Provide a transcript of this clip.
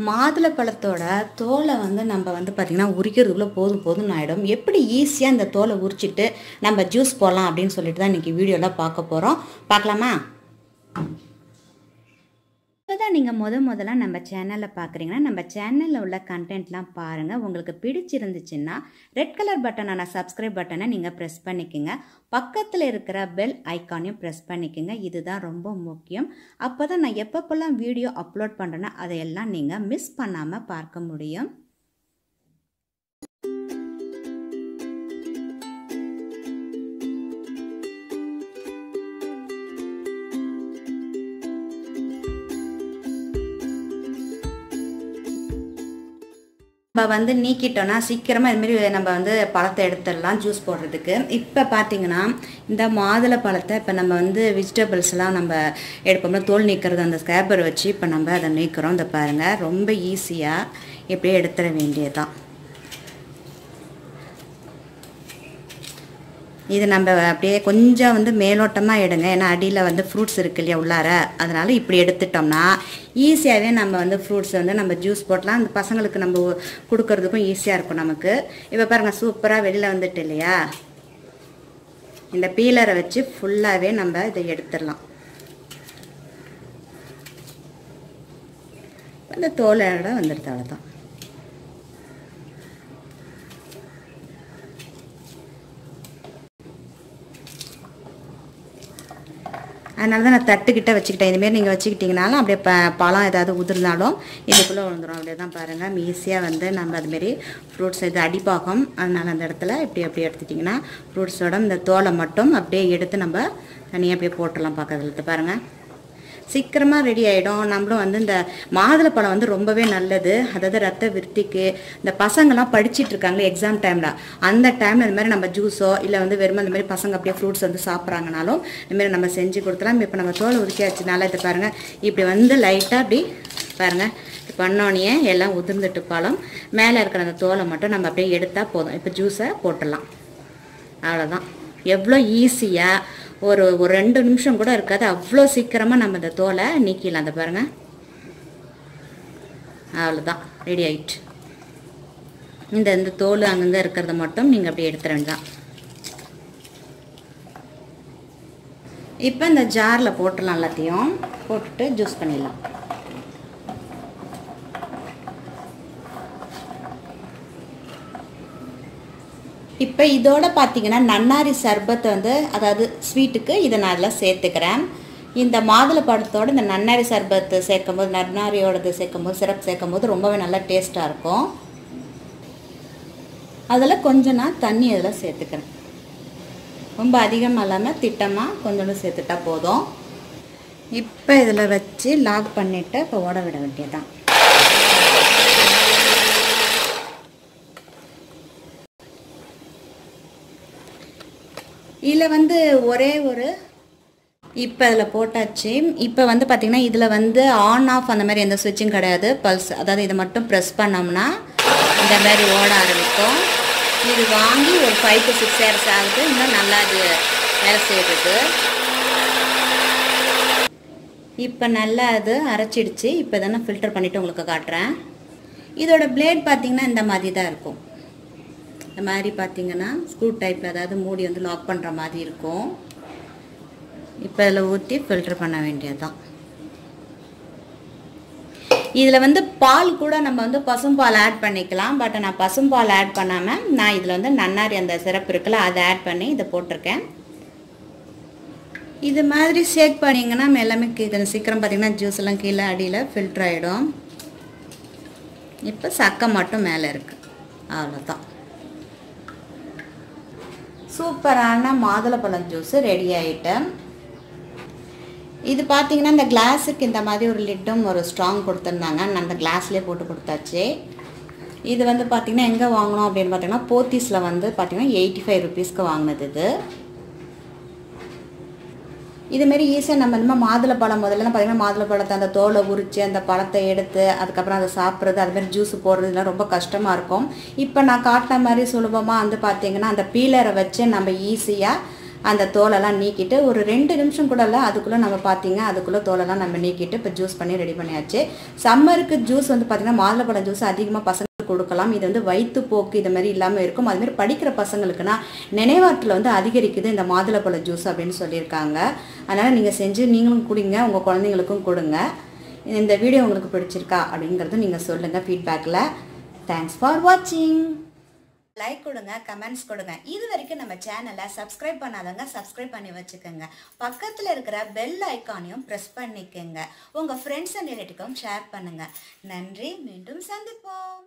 மாதுளை பழத்தோட தோலை வந்து நம்ம வந்து பார்த்திங்கன்னா உரிக்கிறதுக்குள்ளே போதும்னு ஆகிடும். எப்படி ஈஸியாக இந்த தோலை உரிச்சிட்டு நம்ம ஜூஸ் போடலாம் அப்படின்னு சொல்லிட்டு தான் இன்றைக்கி வீடியோவில் பார்க்க போகிறோம். பார்க்கலாமா? இப்போதான் நீங்கள் முதல்ல நம்ம சேனலில் பார்க்குறீங்கன்னா நம்ம சேனலில் உள்ள கண்டென்ட்லாம் பாருங்கள். உங்களுக்கு பிடிச்சிருந்துச்சுன்னா ரெட் கலர் பட்டனான சப்ஸ்கிரைப் பட்டனை நீங்கள் ப்ரெஸ் பண்ணிக்கோங்க. பக்கத்தில் இருக்கிற பெல் ஐக்கானையும் ப்ரெஸ் பண்ணிக்கோங்க. இதுதான் ரொம்ப முக்கியம். அப்போ தான் நான் எப்பப்பெல்லாம் வீடியோ அப்லோட் பண்ணுறேன்னா அதையெல்லாம் நீங்கள் மிஸ் பண்ணாமல் பார்க்க முடியும். நம்ம வந்து நீக்கிட்டோன்னா சீக்கிரமாக இதுமாரி நம்ம வந்து பழத்தை எடுத்துடலாம் ஜூஸ் போடுறதுக்கு. இப்போ பார்த்திங்கன்னா இந்த மாதுளை பழத்தை இப்போ நம்ம வந்து வெஜிடபிள்ஸ்லாம் நம்ம எடுப்போம்னா தோல் நீக்கிறது அந்த ஸ்கேப்பர் வச்சு இப்போ நம்ம அதை நீக்கிறோம். இந்த பாருங்கள், ரொம்ப ஈஸியாக எப்படியே எடுத்துட வேண்டியதுதான். இது நம்ம அப்படியே கொஞ்சம் வந்து மேலோட்டமாக எடுங்க, ஏன்னா அடியில் வந்து ஃப்ரூட்ஸ் இருக்கு இல்லையா உள்ளார, அதனால் இப்படி எடுத்துட்டோம்னா ஈஸியாகவே நம்ம வந்து ஃப்ரூட்ஸ் வந்து நம்ம ஜூஸ் போடலாம். அந்த பசங்களுக்கு நம்ம கொடுக்கறதுக்கும் ஈஸியாக இருக்கும் நமக்கு. இப்போ பாருங்கள், சூப்பராக வெளியில் வந்துட்டு இல்லையா? இந்த பீலரை வச்சு ஃபுல்லாகவே நம்ம இதை எடுத்துடலாம். இந்த தோலோட வந்துடுது, அவ்வளோதான். அதனால தான் நான் தட்டுக்கிட்ட வச்சுக்கிட்டேன். இதுமாரி நீங்கள் வச்சுக்கிட்டிங்கனாலும் அப்படியே பழம் ஏதாவது உதிர்ந்தாலும் இதுக்குள்ளே விழுந்துடும். அப்படியே தான் பாருங்கள், ஈஸியாக வந்து நம்ம அதுமாரி ஃப்ரூட்ஸ் இது அடிப்பாகும். அதனால் அந்த இடத்துல இப்படி எடுத்துட்டிங்கன்னா ஃப்ரூட்ஸோட இந்த தோலை மட்டும் அப்படியே எடுத்து நம்ம தனியாக அப்படியே போட்டுடலாம். பக்கத்தில் பாருங்கள், சீக்கிரமாக ரெடி ஆகிடும். நம்மளும் வந்து இந்த மாதுளை பழம் வந்து ரொம்பவே நல்லது. அதாவது ரத்த விருத்திக்கு இந்த பசங்கள்லாம் படிச்சுட்டு இருக்காங்களே எக்ஸாம் டைமில், அந்த டைமில் இந்த மாதிரி நம்ம ஜூஸோ இல்லை வந்து வெறும் இந்த மாதிரி பசங்க அப்படியே ஃப்ரூட்ஸ் வந்து சாப்பிட்றாங்கனாலும் இந்தமாரி நம்ம செஞ்சு கொடுத்துலாம். இப்போ நம்ம தோலை உரிக்காச்சுனால இதை பாருங்கள், இப்படி வந்து லைட்டாக அப்படி பாருங்கள் பண்ணோன்னே எல்லாம் உதிர்ந்துட்டு பழம் மேலே இருக்கிற அந்த தோலை மட்டும் நம்ம அப்படியே எடுத்தால் போதும். இப்போ ஜூஸை போட்டுடலாம், அவ்வளோதான். எவ்வளோ ஈஸியாக ஒரு 2 நிமிஷம் கூட இருக்காது, அவ்வளோ சீக்கிரமாக நம்ம இந்த தோலை நீக்கிடலாம். அந்த பாருங்கள், அவ்வளோதான், ரெடி ஆகிட்டு. இந்த தோல் அங்கங்கே இருக்கிறத மட்டும் நீங்கள் அப்படியே எடுத்துட வேண்டியதான். இப்போ இந்த ஜாரில் போட்டுடலாம், எல்லாத்தையும் போட்டுட்டு ஜூஸ் பண்ணிடலாம். இப்போ இதோட பார்த்தீங்கன்னா நன்னாரி சர்பத்தை வந்து அதாவது ஸ்வீட்டுக்கு இதை நான் அதில் சேர்த்துக்கிறேன். இந்த மாதுளை பழத்தோடு இந்த நன்னாரி சர்பத்து சேர்க்கும்போது, நன்னாரியோடது சேர்க்கும்போது, சிரப் சேர்க்கும்போது ரொம்பவே நல்லா டேஸ்ட்டாக இருக்கும். அதில் கொஞ்சம் நான் தண்ணி அதில் சேர்த்துக்கிறேன். ரொம்ப அதிகமாக இல்லாமல் திட்டமாக கொஞ்சோண்டு சேர்த்துட்டா போதும். இப்போ இதில் வச்சு லாக் பண்ணிவிட்டு இப்போ ஓட விட வேண்டியதுதான். இதில் வந்து ஒரே ஒரு இப்போ இதில் போட்டாச்சு. இப்போ வந்து பார்த்திங்கன்னா இதில் வந்து ஆன் ஆஃப் அந்த மாதிரி எந்த சுவிட்சும் கிடையாது. பல்ஸ், அதாவது இதை மட்டும் ப்ரெஸ் பண்ணோம்னா இந்த மாதிரி ஓட ஆரம்பிக்கும். இது வாங்கி ஒரு 5 to 6 hours ஆகுது. இன்னும் நல்லா அது வேலை செய்யுது. இப்போ நல்லா அது அரைச்சிடுச்சு. இப்போ தானே ஃபில்டர் பண்ணிவிட்டு உங்களுக்கு காட்டுறேன். இதோட பிளேட் பார்த்திங்கன்னா இந்த மாதிரி தான் இருக்கும். இந்த மாதிரி பார்த்திங்கன்னா ஸ்க்ரூ டைப், அதாவது மூடி வந்து லாக் பண்ணுற மாதிரி இருக்கும். இப்போ இதில் ஊற்றி ஃபில்டர் பண்ண வேண்டியது தான். இதில் வந்து பால் கூட நம்ம வந்து பசும்பால் ஆட் பண்ணிக்கலாம். பட் நான் பசும்பால் ஆட் பண்ணாமல் நான் இதில் வந்து நன்னாரி அந்த சிரப் இருக்குல்ல அதை ஆட் பண்ணி இதை போட்டிருக்கேன். இது மாதிரி ஷேக் பண்ணிங்கன்னா எல்லாமே சீக்கிரம் பார்த்திங்கன்னா ஜூஸ் எல்லாம் கீழே அடியில் ஃபில்டர் ஆகிடும். இப்போ சக்கை மட்டும் மேலே இருக்குது, அவ்வளோதான். சூப்பரான மாதுளப்பழம் ஜூஸ் ரெடி ஆகிட்டேன். இது பார்த்தீங்கன்னா இந்த கிளாஸுக்கு இந்த மாதிரி ஒரு லிட்டும் ஒரு ஸ்ட்ராங் கொடுத்துருந்தாங்க. நான் அந்த கிளாஸ்லேயே போட்டு கொடுத்தாச்சு. இது வந்து பார்த்திங்கன்னா எங்கே வாங்கினோம் அப்படின்னு பார்த்தீங்கன்னா போத்தீஸில் வந்து பார்த்திங்கன்னா 85 rupeesக்கு வாங்கினது இது. இதுமாரி ஈஸியாக நம்ம இந்த மாதுளை பழம் முதல்ல பார்த்திங்கன்னா மாதுளை பழத்தை அந்த தோலை உரித்து அந்த பழத்தை எடுத்து அதுக்கப்புறம் அதை சாப்பிட்றது, அதுமாரி ஜூஸ் போடுறதுலாம் ரொம்ப கஷ்டமாக இருக்கும். இப்போ நான் காட்டின மாதிரி சுலபமாக வந்து பார்த்திங்கன்னா அந்த பீலரை வச்சு நம்ம ஈஸியாக அந்த தோலெல்லாம் நீக்கிட்டு ஒரு 2 நிமிஷம் கூட இல்லை, அதுக்குள்ளே நம்ம பார்த்தீங்க அதுக்குள்ளே தோலெல்லாம் நம்ம நீக்கிட்டு இப்போ ஜூஸ் பண்ணி ரெடி பண்ணியாச்சு. சம்மருக்கு ஜூஸ் வந்து பார்த்திங்கன்னா மாதுளப்பழம் ஜூஸ் அதிகமாக பசங்க கொடுக்கலாம். இது வந்து வயிற்றுப்போக்கு இது மாதிரி இல்லாமல் இருக்கும். அதுமாதிரி படிக்கிற பசங்களுக்குன்னா நினைவாற்றல் வந்து அதிகரிக்குது இந்த மாதுளப்பழ ஜூஸ் அப்படின்னு சொல்லியிருக்காங்க. அதனால் நீங்கள் செஞ்சு நீங்களும் குடிங்க, உங்கள் குழந்தைங்களுக்கும் கொடுங்க. இந்த வீடியோ உங்களுக்கு பிடிச்சிருக்கா அப்படிங்கிறது நீங்கள் சொல்லுங்கள் ஃபீட்பேக்கில். தேங்க்ஸ் ஃபார் வாட்சிங். லைக் கொடுங்க, கமெண்ட்ஸ் கொடுங்க. இது வரைக்கும் நம்ம சேனலை சப்ஸ்கிரைப் பண்ணாதவங்க சப்ஸ்கிரைப் பண்ணி வச்சுக்கோங்க. பக்கத்தில் இருக்கிற பெல் ஐக்கானையும் ப்ரெஸ் பண்ணிக்கோங்க. உங்கள் ஃப்ரெண்ட்ஸ் அண்ட் ரிலேட்டிவ்க்கும் ஷேர் பண்ணுங்கள். நன்றி. மீண்டும் சந்திப்போம்.